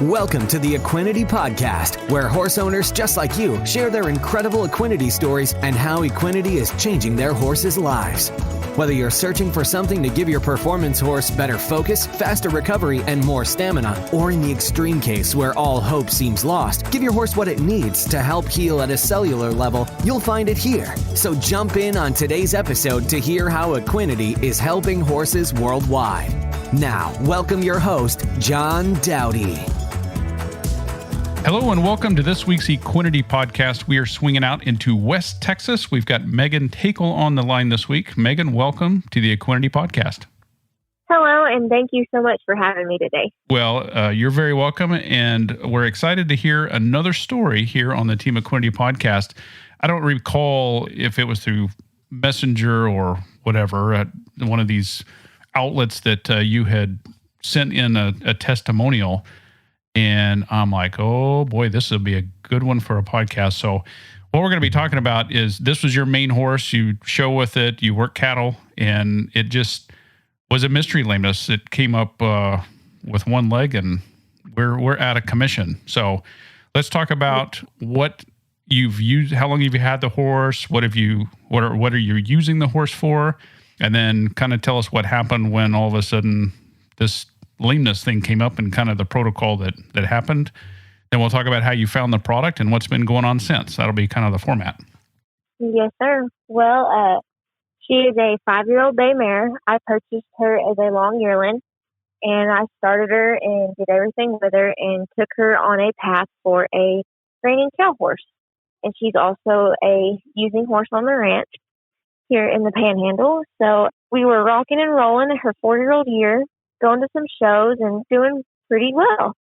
Welcome to the Equinety Podcast, where horse owners just like you share their incredible Equinety stories and how Equinety is changing their horses' lives. Whether you're searching for something to give your performance horse better focus, faster recovery, and more stamina, or in the extreme case where all hope seems lost, give your horse what it needs to help heal at a cellular level, you'll find it here. So jump in on today's episode to hear how Equinety is helping horses worldwide. Now, welcome your host, John Dowdy. Hello and welcome to this week's Equinety Podcast. We are swinging out into West Texas. We've got Maegan Teykl on the line this week. Maegan, welcome to the Equinety Podcast. Hello, and thank you so much for having me today. Well, you're very welcome, and we're excited to hear another story here on the Team Equinety Podcast. I don't recall if it was through Messenger or whatever, one of these outlets that you had sent in a testimonial. And I'm like, oh boy, this will be a good one for a podcast. So what we're going to be talking about is this was your main horse. You show with it, you work cattle, and it just was a mystery lameness. It came up with one leg, and we're out of commission. So let's talk about what you've used. How long have you had the horse? What are you using the horse for? And then kind of tell us what happened when all of a sudden this lameness thing came up and kind of the protocol that happened. Then we'll talk about how you found the product and what's been going on since. That'll be kind of the format. Yes, sir. Well, she is a 5-year-old bay mare. I purchased her as a long yearling, and I started her and did everything with her and took her on a path for a training cow horse. And she's also a using horse on the ranch here in the Panhandle. So we were rocking and rolling her 4-year-old year, going to some shows and doing pretty well.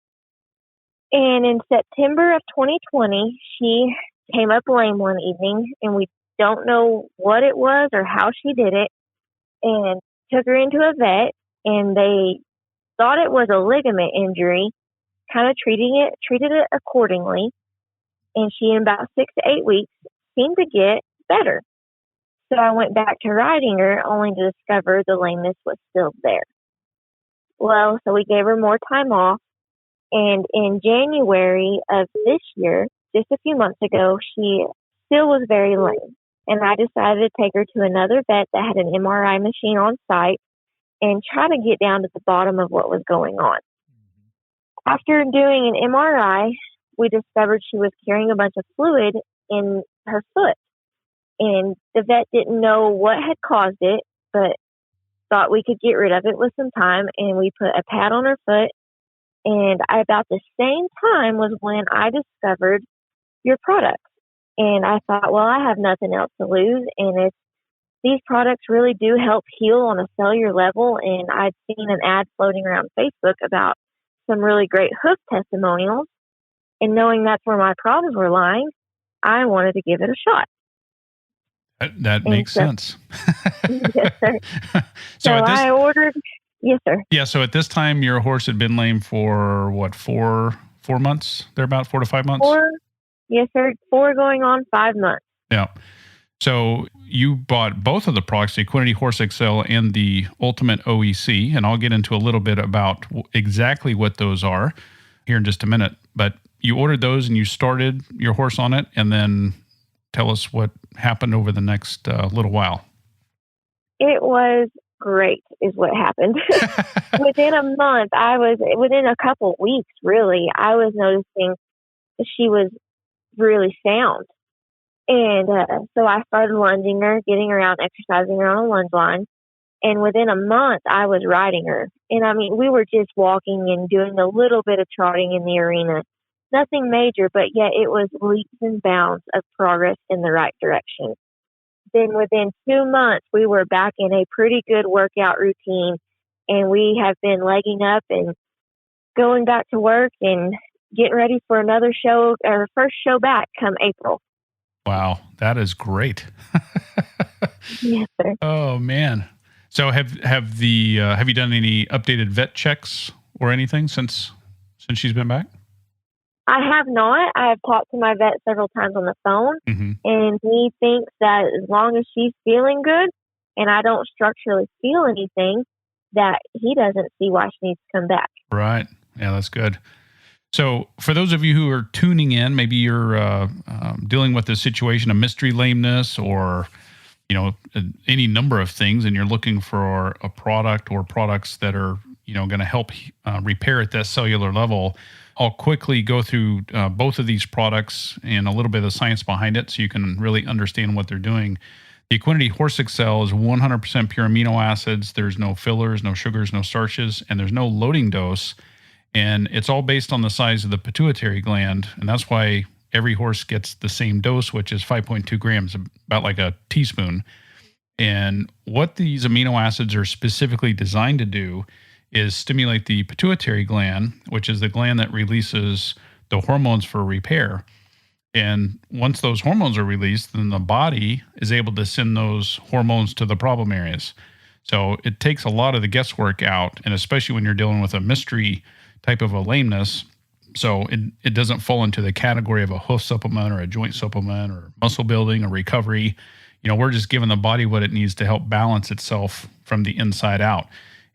And in September of 2020, she came up lame one evening, and we don't know what it was or how she did it, and took her into a vet, and they thought it was a ligament injury, kind of treated it accordingly, and she, in about 6 to 8 weeks, seemed to get better. So I went back to riding her, only to discover the lameness was still there. Well, so we gave her more time off, and in January of this year, just a few months ago, she still was very lame, and I decided to take her to another vet that had an MRI machine on site and try to get down to the bottom of what was going on. After doing an MRI, we discovered she was carrying a bunch of fluid in her foot, and the vet didn't know what had caused it, but thought we could get rid of it with some time, and we put a pad on her foot. And about the same time was when I discovered your products. And I thought, well, I have nothing else to lose. And if these products really do help heal on a cellular level, and I'd seen an ad floating around Facebook about some really great hoof testimonials, and knowing that's where my problems were lying, I wanted to give it a shot. That makes sense. Yes, sir. So I ordered. Yes, sir. Yeah. So at this time, your horse had been lame for what, 4 months? They're about 4 to 5 months. 4. Yes, sir. 4 going on 5 months. Yeah. So you bought both of the products, the Equinety Horse XL and the Ultimate OEC, and I'll get into a little bit about exactly what those are here in just a minute. But you ordered those and you started your horse on it, and then tell us what happened over the next little while. It was great is what happened. Within a couple weeks, really, I was noticing that she was really sound. And so I started lunging her, getting her out, exercising her on a lunge line. And within a month, I was riding her. And I mean, we were just walking and doing a little bit of trotting in the arena. Nothing major, but yet it was leaps and bounds of progress in the right direction. Then within 2 months, we were back in a pretty good workout routine, and we have been legging up and going back to work and getting ready for another show, our first show back come April. Wow, that is great. Yes, sir. Oh man. So have you done any updated vet checks or anything since she's been back? I have not. I have talked to my vet several times on the phone, and he thinks that as long as she's feeling good and I don't structurally feel anything, that he doesn't see why she needs to come back. Right. Yeah, that's good. So for those of you who are tuning in, maybe you're dealing with a situation of mystery lameness or, any number of things, and you're looking for a product or products that are, going to help repair at that cellular level. I'll quickly go through both of these products and a little bit of the science behind it so you can really understand what they're doing. The Equinety Horse Excel is 100% pure amino acids. There's no fillers, no sugars, no starches, and there's no loading dose. And it's all based on the size of the pituitary gland. And that's why every horse gets the same dose, which is 5.2 grams, about like a teaspoon. And what these amino acids are specifically designed to do is stimulate the pituitary gland, which is the gland that releases the hormones for repair. And once those hormones are released, then the body is able to send those hormones to the problem areas. So it takes a lot of the guesswork out, and especially when you're dealing with a mystery type of a lameness. So it doesn't fall into the category of a hoof supplement or a joint supplement or muscle building or recovery. We're just giving the body what it needs to help balance itself from the inside out.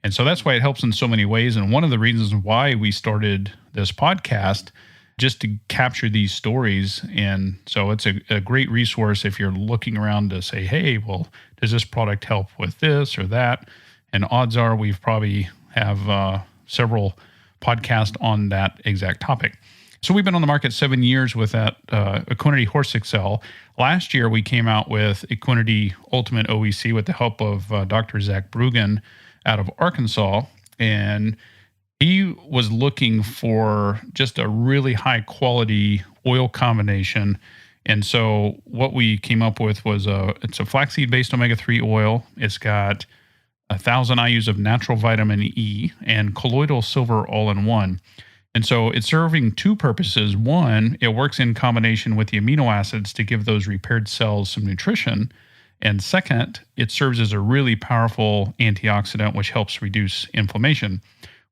And so that's why it helps in so many ways. And one of the reasons why we started this podcast, just to capture these stories. And so it's a great resource if you're looking around to say, hey, well, does this product help with this or that? And odds are we've probably have several podcasts on that exact topic. So we've been on the market 7 years with that Equinety Horse Excel. Last year, we came out with Equinety Ultimate OEC with the help of Dr. Zach Brugan out of Arkansas. And he was looking for just a really high quality oil combination. And so what we came up with was it's a flaxseed-based omega-3 oil. It's got 1,000 IUs of natural vitamin E and colloidal silver all in one. And so it's serving two purposes. One, it works in combination with the amino acids to give those repaired cells some nutrition. And second, it serves as a really powerful antioxidant, which helps reduce inflammation,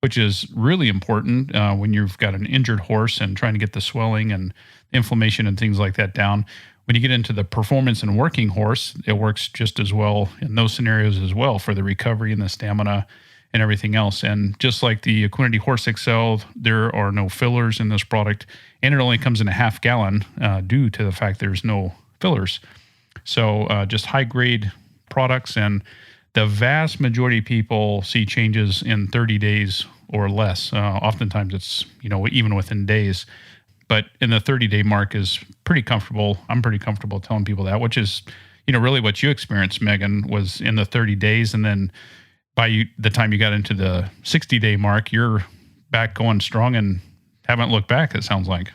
which is really important when you've got an injured horse and trying to get the swelling and inflammation and things like that down. When you get into the performance and working horse, it works just as well in those scenarios as well for the recovery and the stamina and everything else. And just like the Equinety Horse Excel, there are no fillers in this product, and it only comes in a half gallon due to the fact there's no fillers. So just high-grade products, and the vast majority of people see changes in 30 days or less. Oftentimes it's, even within days. But in the 30-day mark is pretty comfortable. I'm pretty comfortable telling people that, which is, really what you experienced, Maegan, was in the 30 days. And then by the time you got into the 60-day mark, you're back going strong and haven't looked back, it sounds like.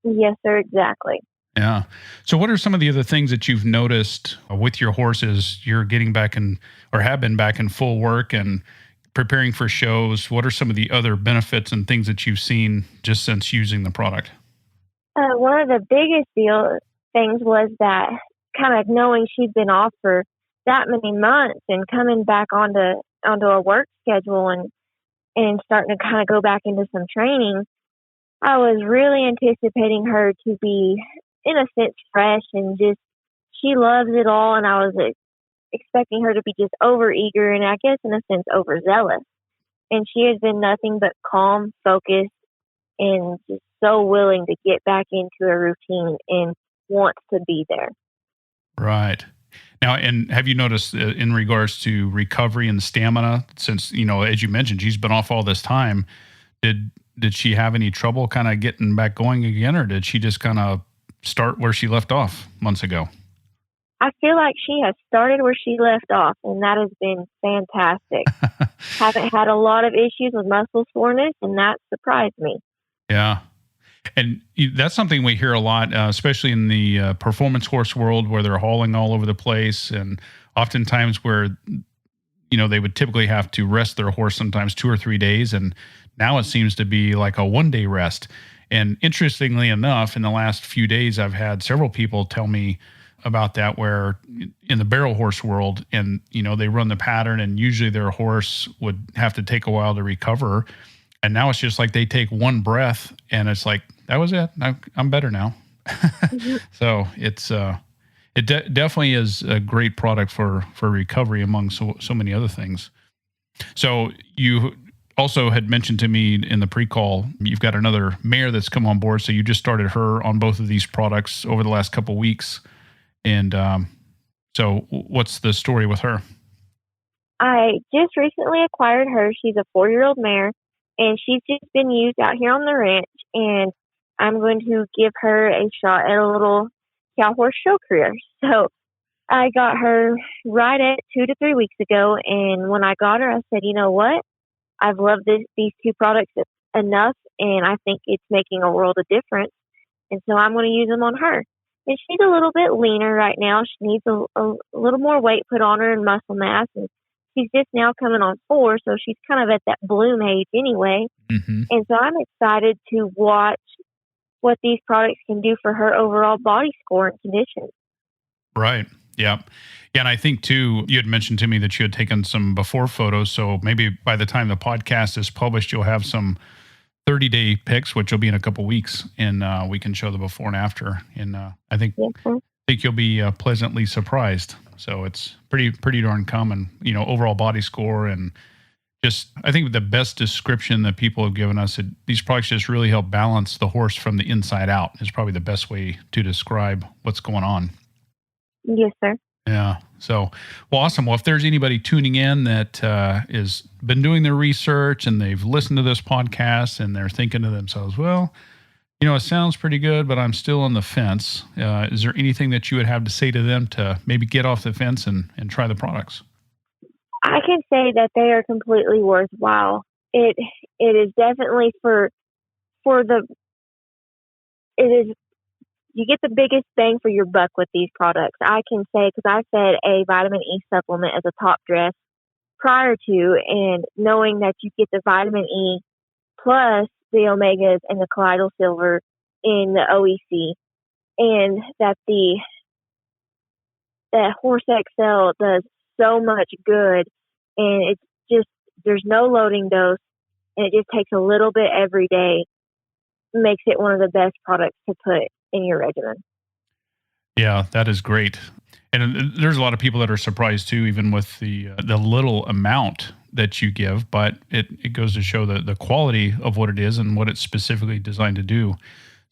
Yes, sir, exactly. Yeah. So what are some of the other things that you've noticed with your horses? You're getting back in, or have been back in full work and preparing for shows. What are some of the other benefits and things that you've seen just since using the product? One of the biggest things was that kind of knowing she'd been off for that many months and coming back onto a work schedule and starting to kind of go back into some training, I was really anticipating her to be, in a sense, fresh and just, she loves it all. And I was expecting her to be just overeager and I guess in a sense overzealous. And she has been nothing but calm, focused, and just so willing to get back into a routine and wants to be there. Right. Now, and have you noticed in regards to recovery and stamina, since, as you mentioned, she's been off all this time, did she have any trouble kind of getting back going again, or did she just kind of start where she left off months ago? I feel like she has started where she left off, and that has been fantastic. Haven't had a lot of issues with muscle soreness, and that surprised me. Yeah. And that's something we hear a lot, especially in the performance horse world where they're hauling all over the place. And oftentimes where, they would typically have to rest their horse sometimes 2 or 3 days. And now it seems to be like a 1-day rest. And interestingly enough, in the last few days, I've had several people tell me about that, where in the barrel horse world, and, they run the pattern and usually their horse would have to take a while to recover. And now it's just like they take one breath and it's like, that was it. I'm better now. Mm-hmm. So it's definitely is a great product for recovery among so many other things. So you also had mentioned to me in the pre-call, you've got another mare that's come on board. So you just started her on both of these products over the last couple of weeks. And so what's the story with her? I just recently acquired her. She's a 4-year-old mare, and she's just been used out here on the ranch. And I'm going to give her a shot at a little cow horse show career. So I got her right at 2 to 3 weeks ago. And when I got her, I said, you know what? I've loved these two products enough, and I think it's making a world of difference. And so I'm going to use them on her. And she's a little bit leaner right now. She needs a little more weight put on her and muscle mass. And she's just now coming on 4, so she's kind of at that bloom age anyway. Mm-hmm. And so I'm excited to watch what these products can do for her overall body score and condition. Right. Yeah. Yeah. And I think too, you had mentioned to me that you had taken some before photos. So maybe by the time the podcast is published, you'll have some 30-day pics, which will be in a couple weeks, and we can show the before and after. And I think you'll be pleasantly surprised. So it's pretty darn common, overall body score. And just, I think the best description that people have given us, these products just really help balance the horse from the inside out, is probably the best way to describe what's going on. Yes, sir. Yeah. So, well, awesome. Well, if there's anybody tuning in that is been doing their research and they've listened to this podcast and they're thinking to themselves, well, it sounds pretty good, but I'm still on the fence. Is there anything that you would have to say to them to maybe get off the fence and try the products? I can say that they are completely worthwhile. It is definitely you get the biggest bang for your buck with these products. I can say, because I fed a vitamin E supplement as a top dress prior to, and knowing that you get the vitamin E plus the omegas and the colloidal silver in the OEC, and that Horse XL does so much good, and it's just, there's no loading dose, and it just takes a little bit every day, makes it one of the best products to put in your regimen. Yeah, that is great. And there's a lot of people that are surprised too, even with the little amount that you give, but it goes to show the quality of what it is and what it's specifically designed to do.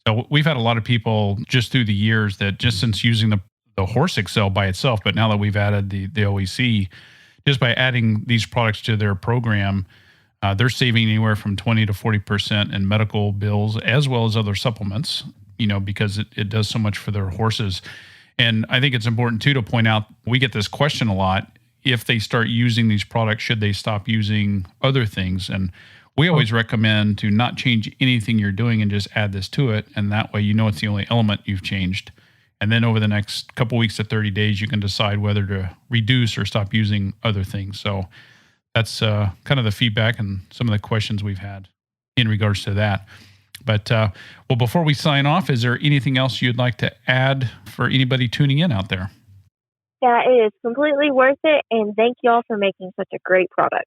So we've had a lot of people just through the years that just since using the Horse XL by itself, but now that we've added the OEC, just by adding these products to their program, they're saving anywhere from 20 to 40% in medical bills, as well as other supplements, because it does so much for their horses. And I think it's important too to point out, we get this question a lot. If they start using these products, should they stop using other things? And we always recommend to not change anything you're doing and just add this to it. And that way, it's the only element you've changed. And then over the next couple weeks to 30 days, you can decide whether to reduce or stop using other things. So that's kind of the feedback and some of the questions we've had in regards to that. But, well, before we sign off, is there anything else you'd like to add for anybody tuning in out there? Yeah, it is completely worth it. And thank you all for making such a great product.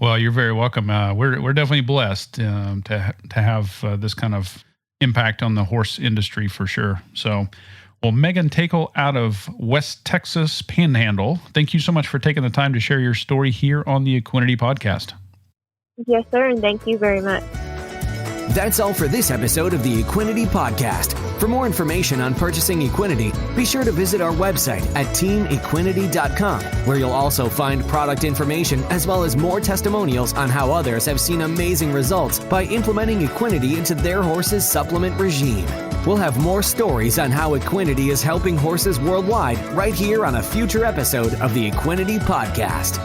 Well, you're very welcome. We're definitely blessed to have this kind of impact on the horse industry for sure. So, well, Maegan Teykl out of West Texas Panhandle, thank you so much for taking the time to share your story here on the Equinety Podcast. Yes, sir. And thank you very much. That's all for this episode of the Equinety Podcast. For more information on purchasing Equinety, be sure to visit our website at teamequinety.com, where you'll also find product information as well as more testimonials on how others have seen amazing results by implementing Equinety into their horse's supplement regime. We'll have more stories on how Equinety is helping horses worldwide right here on a future episode of the Equinety Podcast.